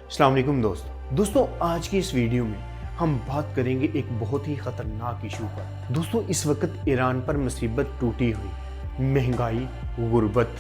अस्सलाम वालेकुम दोस्तों आज की इस वीडियो में हम बात करेंगे एक बहुत ही ख़तरनाक इशू पर। दोस्तों इस वक्त ईरान पर मुसीबत टूटी हुई है। महंगाई, गुर्बत,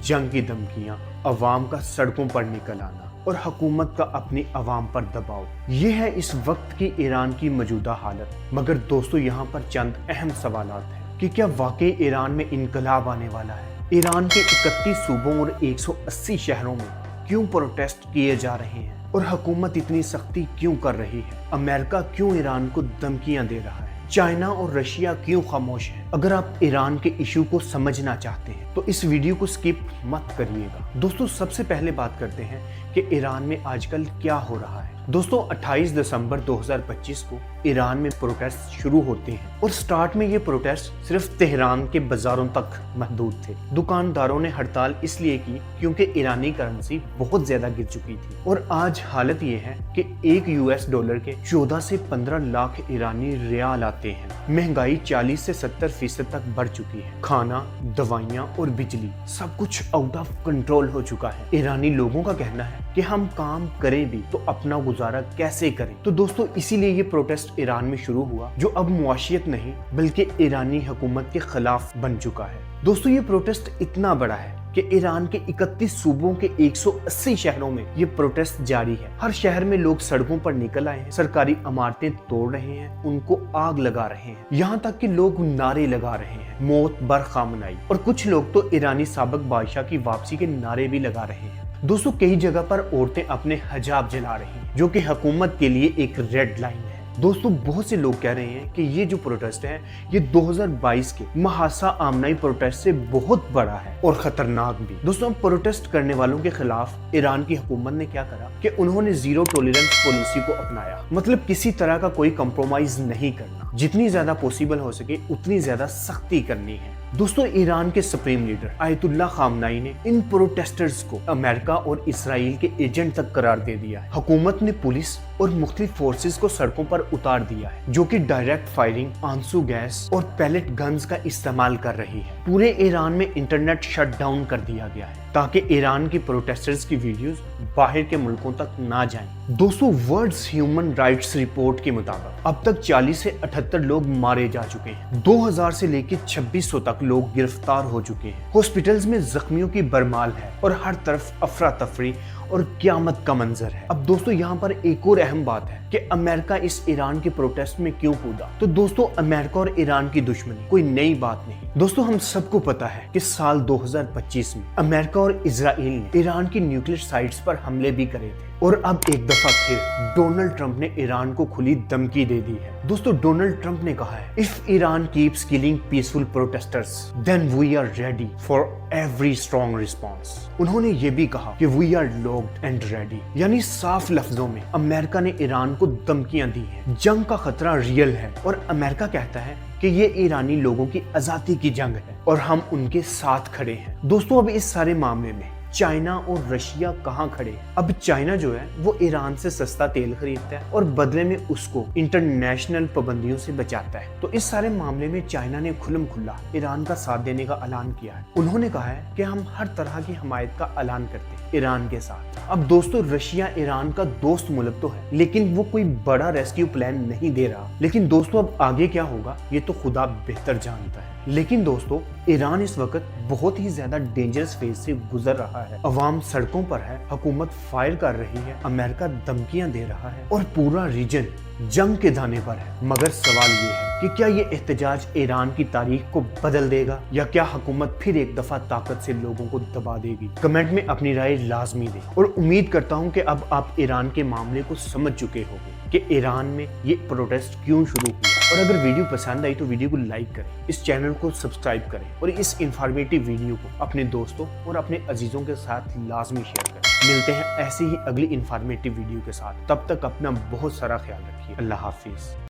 जंग की धमकियाँ, अवाम का सड़कों पर निकल आना और हुकूमत का अपनी अवाम पर दबाव, ये है इस वक्त की ईरान की मौजूदा हालत। मगर दोस्तों यहाँ पर चंद अहम सवालात हैं कि क्या वाकई ईरान में इनकलाब आने वाला है? ईरान के 31 सूबों और 180 शहरों में क्यों प्रोटेस्ट किए जा रहे हैं और हुकूमत इतनी सख्ती क्यों कर रही है? अमेरिका क्यों ईरान को धमकियां दे रहा है? चाइना और रशिया क्यों खामोश है? अगर आप ईरान के इशू को समझना चाहते हैं तो इस वीडियो को स्किप मत करिएगा। दोस्तों सबसे पहले बात करते हैं कि ईरान में आजकल क्या हो रहा है। दोस्तों 28 दिसंबर 2025 को ईरान में प्रोटेस्ट शुरू होते हैं और स्टार्ट में ये प्रोटेस्ट सिर्फ तेहरान के बाजारों तक महदूद थे। दुकानदारों ने हड़ताल इसलिए की क्योंकि ईरानी करेंसी बहुत ज्यादा गिर चुकी थी और आज हालत ये है कि एक US डॉलर के 14 से 15 लाख ईरानी रियाल आते हैं। महंगाई 40 से 70% तक बढ़ चुकी है। खाना, दवाइयाँ और बिजली सब कुछ आउट ऑफ कंट्रोल हो चुका है। ईरानी लोगों का कहना है कि हम काम करें भी तो अपना गुजारा कैसे करें। तो दोस्तों इसीलिए ये प्रोटेस्ट ईरान में शुरू हुआ जो अब मुआशियत नहीं बल्कि ईरानी हुकूमत के खिलाफ बन चुका है। दोस्तों ये प्रोटेस्ट इतना बड़ा है कि ईरान के 31 सूबों के 180 शहरों में ये प्रोटेस्ट जारी है। हर शहर में लोग सड़कों पर निकल आए हैं, सरकारी इमारतें तोड़ रहे हैं, उनको आग लगा रहे हैं, यहाँ तक कि लोग नारे लगा रहे हैं, मौत बर खामनाई, और कुछ लोग तो ईरानी साबिक बादशाह की वापसी के नारे भी लगा रहे हैं। दोस्तों कई जगह पर औरतें अपने हिजाब जला रही हैं जो कि हुकूमत के लिए एक रेड लाइन है। दोस्तों बहुत से लोग कह रहे हैं कि ये जो प्रोटेस्ट है ये 2022 के महासा आमनाई प्रोटेस्ट से बहुत बड़ा है और खतरनाक भी। दोस्तों प्रोटेस्ट करने वालों के खिलाफ ईरान की हुकूमत ने क्या करा कि उन्होंने जीरो टॉलरेंस पॉलिसी को अपनाया, मतलब किसी तरह का कोई कंप्रोमाइज नहीं करना, जितनी ज्यादा पॉसिबल हो सके उतनी ज्यादा सख्ती करनी है। दोस्तों ईरान के सुप्रीम लीडर आयतुल्लाह खामनाई ने इन प्रोटेस्टर्स को अमेरिका और इसराइल के एजेंट तक करार दे दिया है। हुकूमत ने पुलिस और मुख्तलिफ फोर्सेस को सड़कों पर उतार दिया है जो कि डायरेक्ट फायरिंग, आंसू गैस और पैलेट गन्स का इस्तेमाल कर रही है। पूरे ईरान में इंटरनेट शट डाउन कर दिया गया है ताकि ईरान की प्रोटेस्टर्स की वीडियोस बाहर के मुल्कों तक ना जाएं। दोस्तों वर्ल्ड ह्यूमन राइट्स रिपोर्ट के मुताबिक अब तक 40 से 78 लोग मारे जा चुके हैं। 2000 से लेकर 2600 तक लोग गिरफ्तार हो चुके हैं। हॉस्पिटल्स में जख्मियों की बरमाल है और हर तरफ अफरा तफरी और क्यामत का मंजर है। अब दोस्तों यहाँ पर एक और अहम बात है कि अमेरिका इस ईरान के प्रोटेस्ट में क्यों कूदा। तो दोस्तों अमेरिका और ईरान की दुश्मनी कोई नई बात नहीं। दोस्तों हम सबको पता है कि साल 2025 में अमेरिका और इजराइल ने ईरान की न्यूक्लियर साइट्स पर हमले भी करे थे और अब एक दफा फिर डोनाल्ड ट्रंप ने ईरान को खुली धमकी दे दी है। दोस्तों डोनाल्ड ट्रंप ने कहा है if Iran keeps killing peaceful protesters then we are ready for every strong response. उन्होंने ये भी कहा कि we are locked and ready, यानी साफ लफ्जों में अमेरिका ने ईरान को धमकियां दी हैं। जंग का खतरा रियल है और अमेरिका कहता है कि ये ईरानी लोगों की आजादी की जंग है और हम उनके साथ खड़े हैं। दोस्तों अब इस सारे मामले में चाइना और रशिया कहाँ खड़े? अब चाइना जो है वो ईरान से सस्ता तेल खरीदता है और बदले में उसको इंटरनेशनल पाबंदियों से बचाता है। तो इस सारे मामले में चाइना ने खुल्लम खुल्ला ईरान का साथ देने का ऐलान किया है। उन्होंने कहा है कि हम हर तरह की हमायत का ऐलान करते हैं ईरान के साथ। अब दोस्तों रशिया ईरान का दोस्त मुल्क तो है लेकिन वो कोई बड़ा रेस्क्यू प्लान नहीं दे रहा। लेकिन दोस्तों अब आगे क्या होगा ये तो खुदा बेहतर जानता है। लेकिन दोस्तों ईरान इस वक्त बहुत ही ज्यादा डेंजरस फेज से गुजर रहा है। अवाम सड़कों पर है, हुकूमत फायर कर रही है, अमेरिका धमकियां दे रहा है और पूरा रीजन जंग के दाने पर है। मगर सवाल ये है कि क्या ये एहतजाज ईरान की तारीख को बदल देगा या क्या हुकूमत फिर एक दफा ताकत से लोगों को दबा देगी? कमेंट में अपनी राय लाजमी दें और उम्मीद करता हूँ कि अब आप ईरान के मामले को समझ चुके होंगे कि ईरान में ये प्रोटेस्ट क्यों शुरू हुआ। और अगर वीडियो पसंद आई तो वीडियो को लाइक करें, इस चैनल को सब्सक्राइब करें और इस इंफॉर्मेटिव वीडियो को अपने दोस्तों और अपने अजीजों के साथ लाजमी शेयर करें। मिलते हैं ऐसी ही अगली इंफॉर्मेटिव वीडियो के साथ, तब तक अपना बहुत सारा ख्याल रखिए। अल्लाह हाफिज।